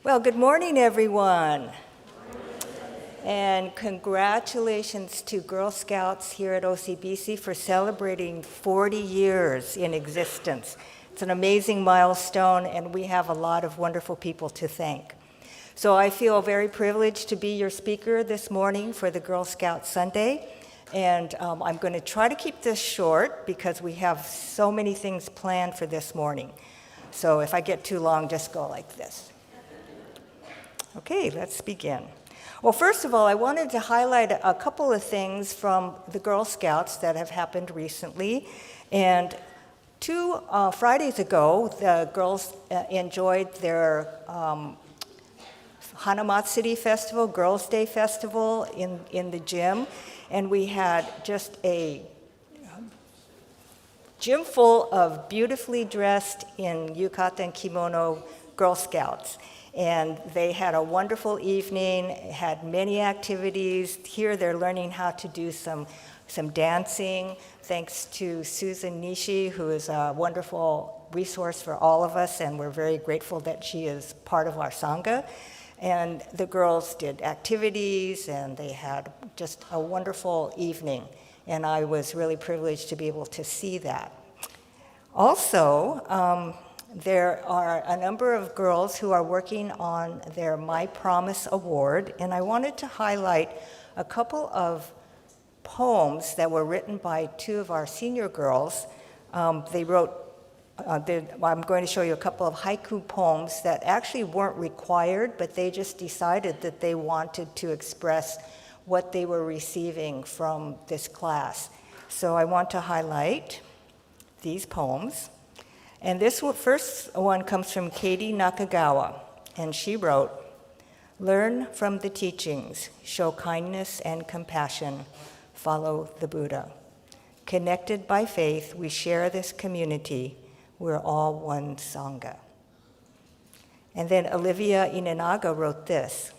Well, good morning, everyone. And congratulations to Girl Scouts here at OCBC for celebrating 40 years in existence. It's an amazing milestone, and we have a lot of wonderful people to thank. So I feel very privileged to be your speaker this morning for the Girl Scout Sunday. And I'm going to try to keep this short because we have so many things planned for this morning. So if I get too long, just go like this. Okay, let's begin. Well, first of all, I wanted to highlight a couple of things from the Girl Scouts that have happened recently. And two Fridays ago, the girls enjoyed their Hanamatsuri Festival, Girls' Day Festival in the gym. And we had just a gym full of beautifully dressed in yukata and kimono Girl Scouts. And they had a wonderful evening, had many activities. Here they're learning how to do some dancing, thanks to Susan Nishi, who is a wonderful resource for all of us, and we're very grateful that she is part of our Sangha. And the girls did activities, and they had just a wonderful evening. And I was really privileged to be able to see that. Also, there are a number of girls who are working on their My Promise Award, and I wanted to highlight a couple of poems that were written by two of our senior girls. They wrote, I'm going to show you a couple of haiku poems that actually weren't required, but they just decided that they wanted to express what they were receiving from this class. So I want to highlight these poems. And this first one comes from Katie Nakagawa, and she wrote, "Learn from the teachings, show kindness and compassion, follow the Buddha. Connected by faith, we share this community. We're all one Sangha." And then Olivia Inanaga wrote this,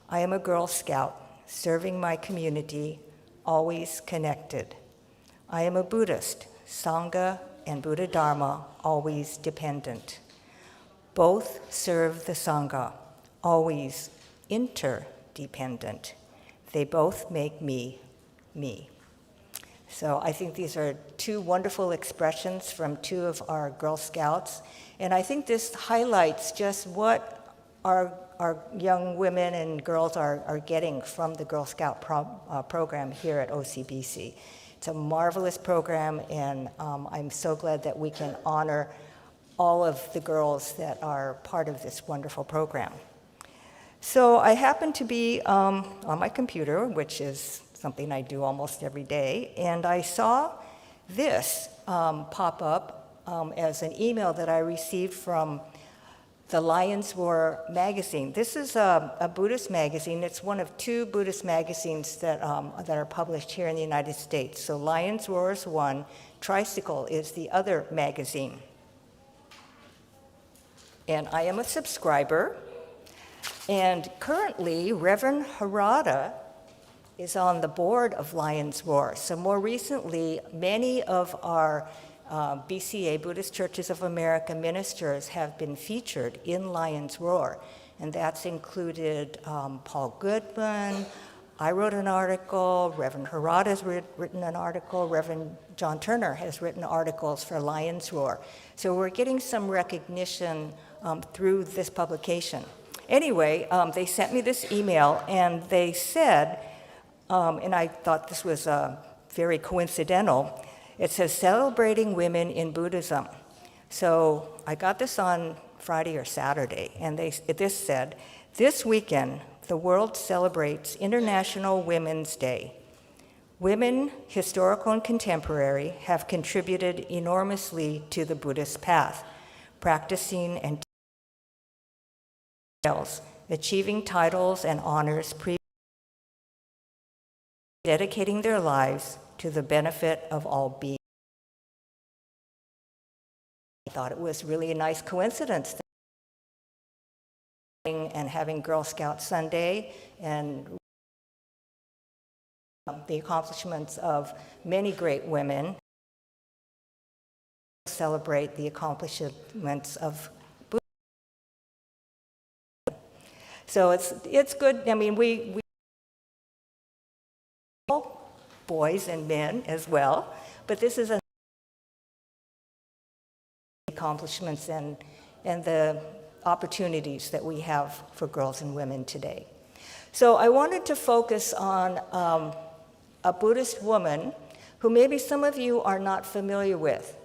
"I am a Girl Scout, serving my community, always connected. I am a Buddhist, Sangha and Buddha Dharma, always dependent. Both serve the Sangha, always interdependent. They both make me, me." So I think these are two wonderful expressions from two of our Girl Scouts. And I think this highlights just what our young women and girls are getting from the Girl Scout program here at OCBC. It's a marvelous program, and I'm so glad that we can honor all of the girls that are part of this wonderful program. So I happen to be on my computer, which is something I do almost every day, and I saw this pop up as an email that I received from the Lion's Roar magazine. This is a Buddhist magazine. It's one of two Buddhist magazines that are published here in the United States. So Lion's Roar is one, Tricycle is the other magazine. And I am a subscriber. And currently, Reverend Harada is on the board of Lion's Roar. So more recently, many of our BCA, Buddhist Churches of America ministers have been featured in Lion's Roar. And that's included Paul Goodman. I wrote an article. Reverend Harada has written an article. Reverend John Turner has written articles for Lion's Roar. So we're getting some recognition through this publication. Anyway, they sent me this email, and they said, and I thought this was very coincidental, it says, "Celebrating Women in Buddhism." So I got this on Friday or Saturday, and this said, "This weekend, the world celebrates International Women's Day. Women, historical and contemporary, have contributed enormously to the Buddhist path, practicing and achieving titles and honors, dedicating their lives to the benefit of all beings." I thought it was really a nice coincidence and having Girl Scout Sunday and the accomplishments of many great women celebrate the accomplishments of So it's good. I mean, we boys and men as well, but this is an accomplishments and the opportunities that we have for girls and women today. So I wanted to focus on a Buddhist woman who maybe some of you are not familiar with.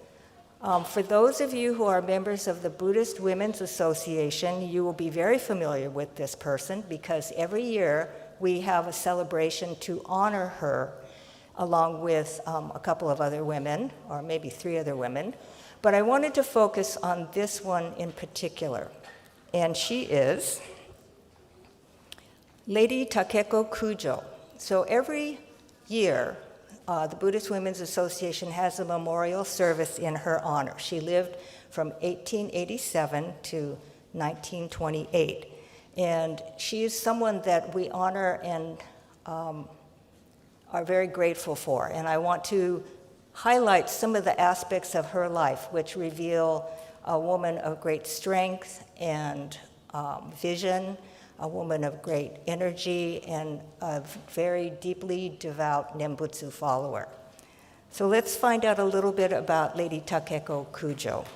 For those of you who are members of the Buddhist Women's Association, you will be very familiar with this person because every year we have a celebration to honor her along with a couple of other women, or maybe 3 other women. But I wanted to focus on this one in particular, and she is Lady Takeko Kujo. So every year, the Buddhist Women's Association has a memorial service in her honor. She lived from 1887 to 1928. And she is someone that we honor and are very grateful for. And I want to highlight some of the aspects of her life which reveal a woman of great strength and vision, a woman of great energy, and a very deeply devout Nembutsu follower. So let's find out a little bit about Lady Takeko Kujo.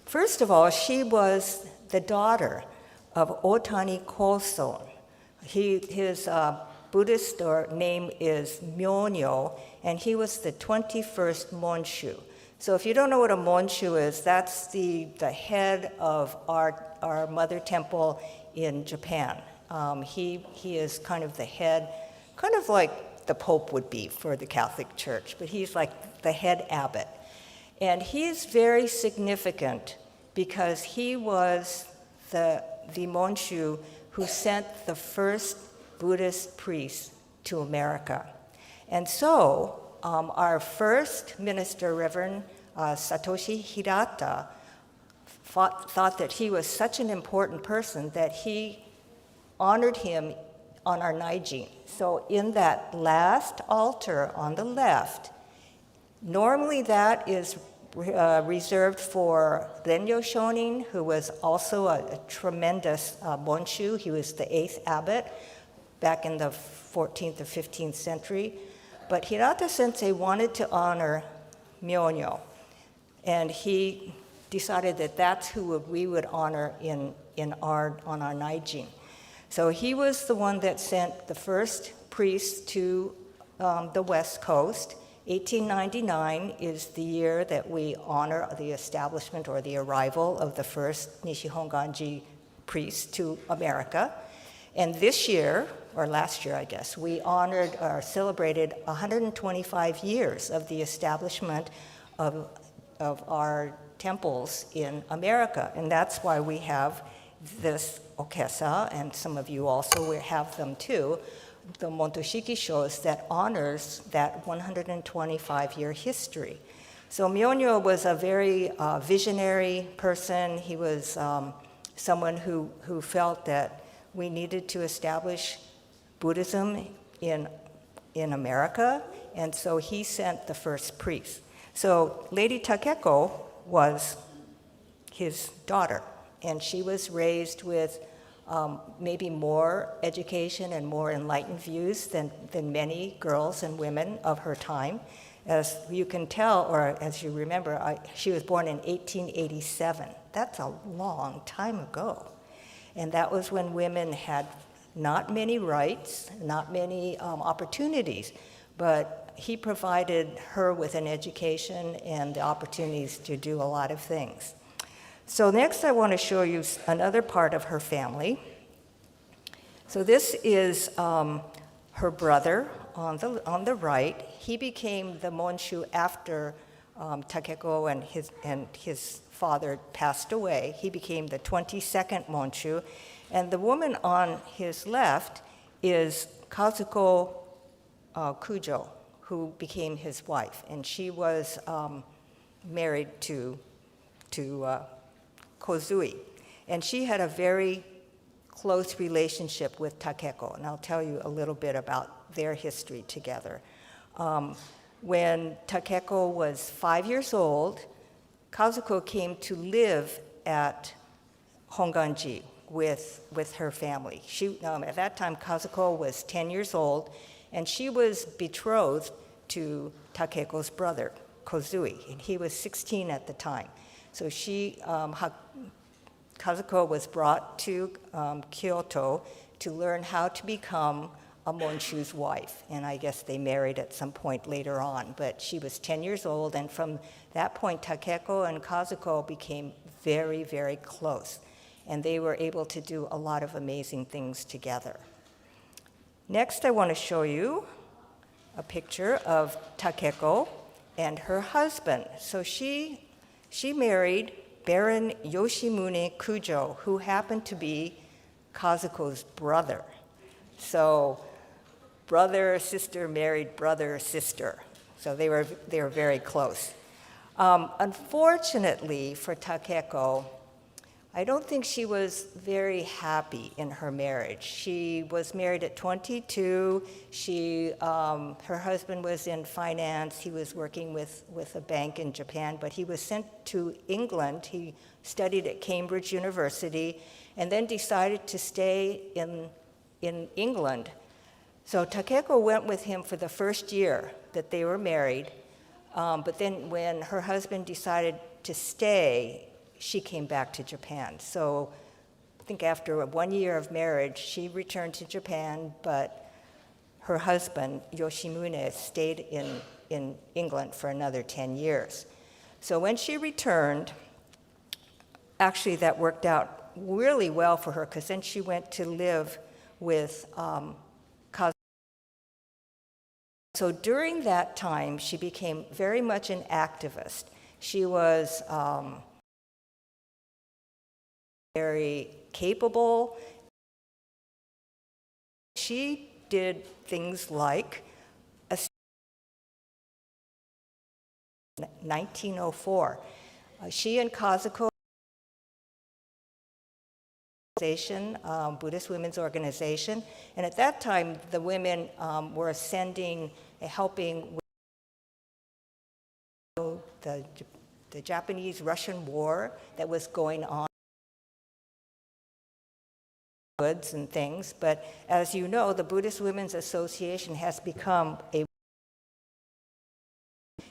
First of all, she was the daughter of Otani Koson. His Buddhist name is Myonyo, and he was the 21st Monshu. So if you don't know what a Monshu is, that's the head of our mother temple in Japan. He is kind of the head, kind of like the Pope would be for the Catholic Church, but he's like the head abbot. And he's very significant because he was the Monshu who sent the first Buddhist priests to America. And so our first minister, Reverend Satoshi Hirata, thought that he was such an important person that he honored him on our Naijin. So in that last altar on the left, normally that is reserved for Renyo Shonin, who was also a tremendous Monshu. He was the 8th abbot back in the 14th or 15th century. But Hirata Sensei wanted to honor Myonyo, and he decided that that's who we would honor on our Naijin. So he was the one that sent the first priest to the West Coast. 1899 is the year that we honor the establishment or the arrival of the first Nishihonganji priest to America. And this year, or last year I guess, we honored or celebrated 125 years of the establishment of our temples in America. And that's why we have this okesa, and some of you also will have them too, the Montoshiki shows that honors that 125-year history. So Myonyo was a very visionary person. He was someone who felt that we needed to establish Buddhism in America, and so he sent the first priest. So Lady Takeko was his daughter, and she was raised with maybe more education and more enlightened views than many girls and women of her time. As you can tell, or as you remember, she was born in 1887. That's a long time ago. And that was when women had not many rights, not many opportunities, but he provided her with an education and the opportunities to do a lot of things. So next I want to show you another part of her family. So this is her brother on the right. He became the Monshu after Takeko and his father passed away. He became the 22nd Monshu. And the woman on his left is Kazuko Kujo, who became his wife. And she was married to Kozui. And she had a very close relationship with Takeko. And I'll tell you a little bit about their history together. When Takeko was 5 years old, Kazuko came to live at Honganji, with her family. At that time, Kazuko was 10 years old, and she was betrothed to Takeko's brother, Kozui, and he was 16 at the time. So Kazuko was brought to Kyoto to learn how to become a Monshu's wife, and I guess they married at some point later on, but she was 10 years old, and from that point, Takeko and Kazuko became very, very close, and they were able to do a lot of amazing things together. Next, I want to show you a picture of Takeko and her husband. So she married Baron Yoshimune Kujo, who happened to be Kazuko's brother. So brother, sister married brother, sister. So they were very close. Unfortunately for Takeko, I don't think she was very happy in her marriage. She was married at 22. Her husband was in finance. He was working with a bank in Japan, but he was sent to England. He studied at Cambridge University and then decided to stay in England. So Takeko went with him for the first year that they were married, but then when her husband decided to stay, she came back to Japan. So I think after 1 year of marriage, she returned to Japan, but her husband, Yoshimune, stayed in England for another 10 years. So when she returned, actually that worked out really well for her, because then she went to live with Kazuko. So during that time, she became very much an activist. She was very capable. She did things like 1904. She and Kazuko, Buddhist Women's Organization, and at that time the women were helping with the Japanese-Russian War that was going on, goods and things. But as you know, the Buddhist Women's Association has become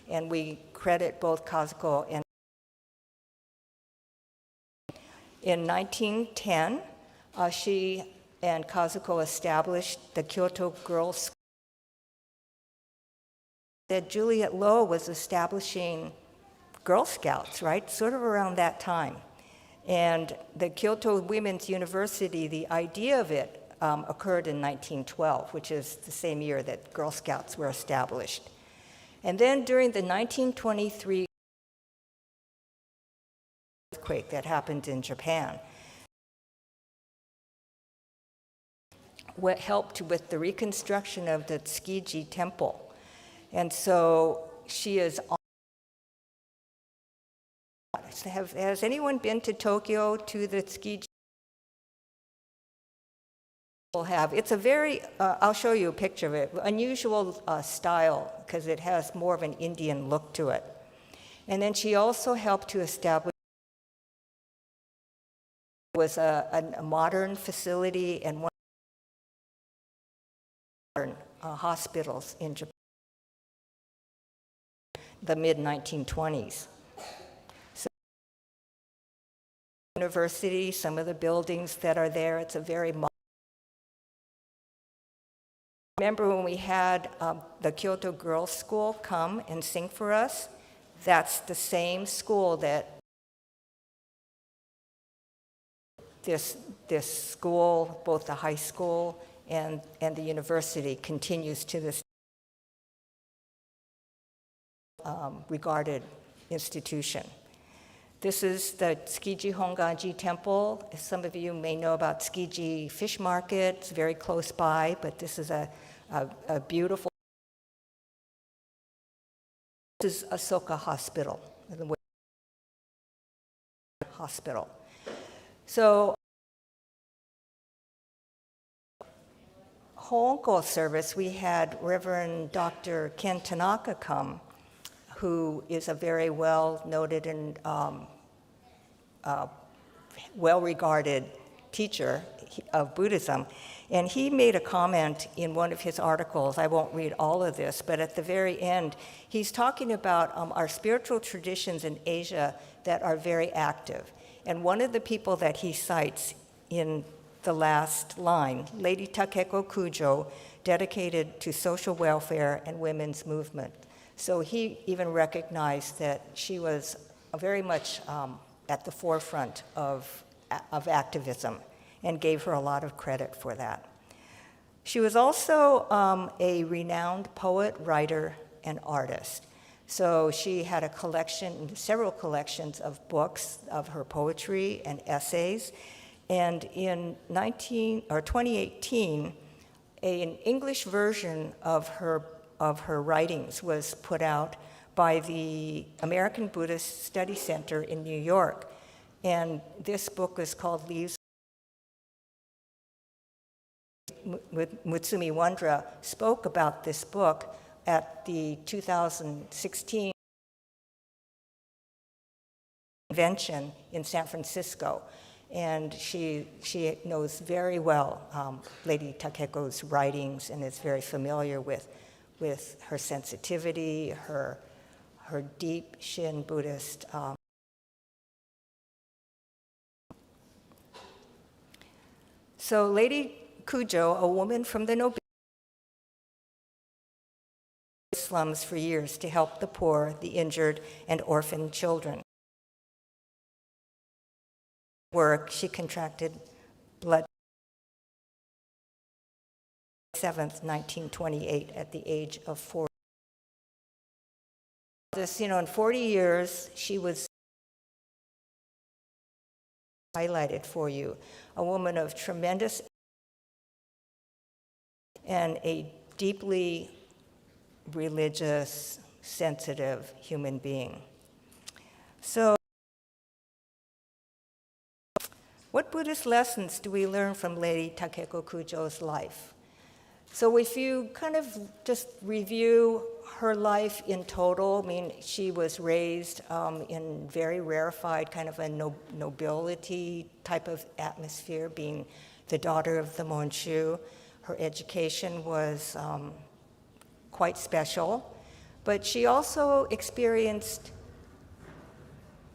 and we credit both Kazuko and in 1910, she and Kazuko established the Kyoto Girls' School. That Juliet Lowe was establishing Girl Scouts, right, sort of around that time. And the Kyoto Women's University, the idea of it occurred in 1912, which is the same year that Girl Scouts were established. And then during the 1923 earthquake that happened in Japan, what helped with the reconstruction of the Tsukiji Temple. And so she is has anyone been to Tokyo to the Tsukiji? It's a very, I'll show you a picture of it, unusual style, because it has more of an Indian look to it. And then she also helped to establish a modern facility and one modern hospitals in Japan, the mid-1920s. So, university, some of the buildings that are there, it's a very modern. Remember when we had the Kyoto Girls' School come and sing for us? That's the same school that this school, both the high school and the university, continues to this regarded institution. This is the Tsukiji Honganji Temple. Some of you may know about Tsukiji Fish Market. It's very close by, but this is a beautiful. This is Asoka Hospital, hospital. So, Honko service, we had Reverend Dr. Ken Tanaka come, who is a very well-noted and well-regarded teacher of Buddhism, and he made a comment in one of his articles. I won't read all of this, but at the very end, he's talking about our spiritual traditions in Asia that are very active. And one of the people that he cites in the last line, Lady Takeko Kujo, dedicated to social welfare and women's movement. So he even recognized that she was very much at the forefront of activism and gave her a lot of credit for that. She was also a renowned poet, writer, and artist. So she had a collection, several collections of books of her poetry and essays. And in 2018, an English version of her writings was put out by the American Buddhist Study Center in New York. And this book is called Leaves. Mutsumi Wondra spoke about this book at the 2016 convention in San Francisco. And she knows very well Lady Takeko's writings and is very familiar with her sensitivity, her deep Shin Buddhist. So Lady Kujo, a woman from the nobility, slums for years to help the poor, the injured, and orphaned children. She contracted blood 7th, 1928, at the age of 40. In 40 years, she was highlighted for you, a woman of tremendous and a deeply religious, sensitive human being. So, what Buddhist lessons do we learn from Lady Takeko Kujo's life? So if you kind of just review her life in total, I mean, she was raised in very rarefied kind of a nobility type of atmosphere, being the daughter of the Monshu. Her education was quite special, but she also experienced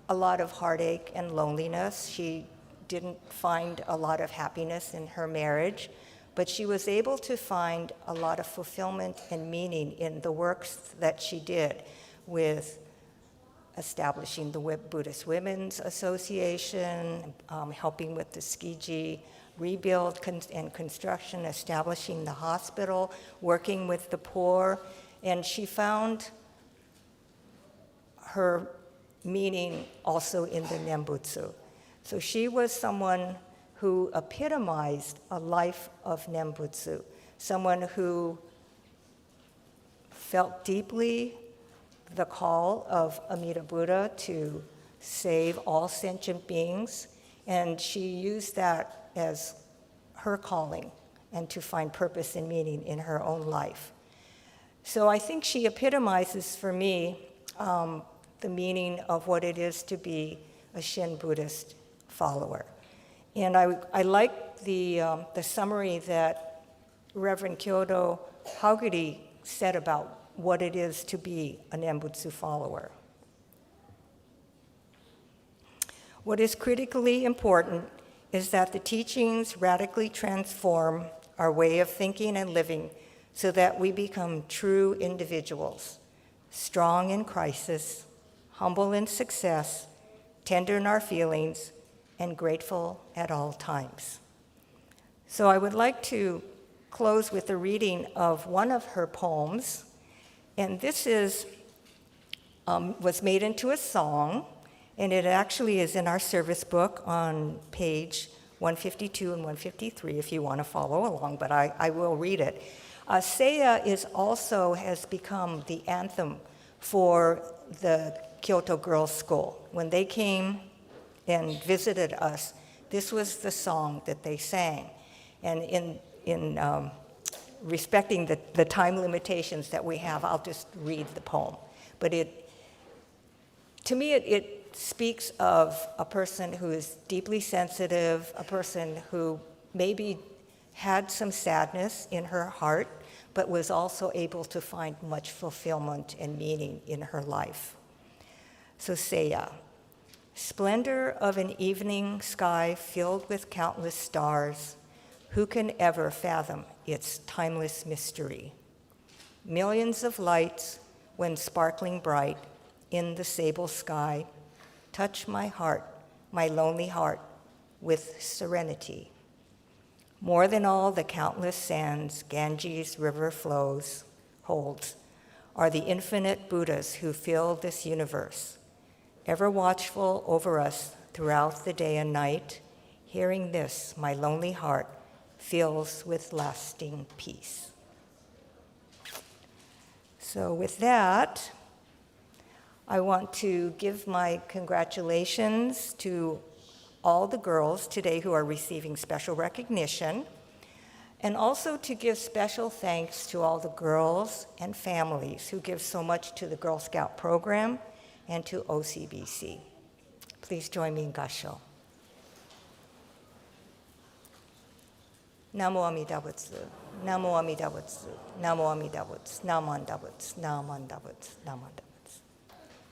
a lot of heartache and loneliness. She didn't find a lot of happiness in her marriage, but she was able to find a lot of fulfillment and meaning in the works that she did with establishing the Buddhist Women's Association, helping with the Tsukiji rebuild and construction, establishing the hospital, working with the poor, and she found her meaning also in the Nembutsu. So she was someone who epitomized a life of Nembutsu, someone who felt deeply the call of Amida Buddha to save all sentient beings, and she used that as her calling and to find purpose and meaning in her own life. So I think she epitomizes for me the meaning of what it is to be a Shin Buddhist follower. And I like the summary that Reverend Kyodo Haguri said about what it is to be a Nembutsu follower. What is critically important is that the teachings radically transform our way of thinking and living so that we become true individuals, strong in crisis, humble in success, tender in our feelings, and grateful at all times. So I would like to close with a reading of one of her poems, and this was made into a song, and it actually is in our service book on page 152 and 153 if you want to follow along, but I will read it. Seiya has become the anthem for the Kyoto Girls' School. When they came and visited us, this was the song that they sang. And in respecting the time limitations that we have, I'll just read the poem. But to me, it speaks of a person who is deeply sensitive, a person who maybe had some sadness in her heart, but was also able to find much fulfillment and meaning in her life. So Seiya, splendor of an evening sky filled with countless stars, who can ever fathom its timeless mystery? Millions of lights, when sparkling bright in the sable sky, touch my heart, my lonely heart, with serenity. More than all the countless sands Ganges River holds, are the infinite Buddhas who fill this universe, ever watchful over us throughout the day and night. Hearing this, my lonely heart fills with lasting peace. So with that, I want to give my congratulations to all the girls today who are receiving special recognition, and also to give special thanks to all the girls and families who give so much to the Girl Scout program and to OCBC. Please join me in Gassho. Namo Amida Butsu, Namo Amida Butsu, Namo Amida Butsu, Naman Dabutsu, Naman Dabutsu, Naman Dabutsu.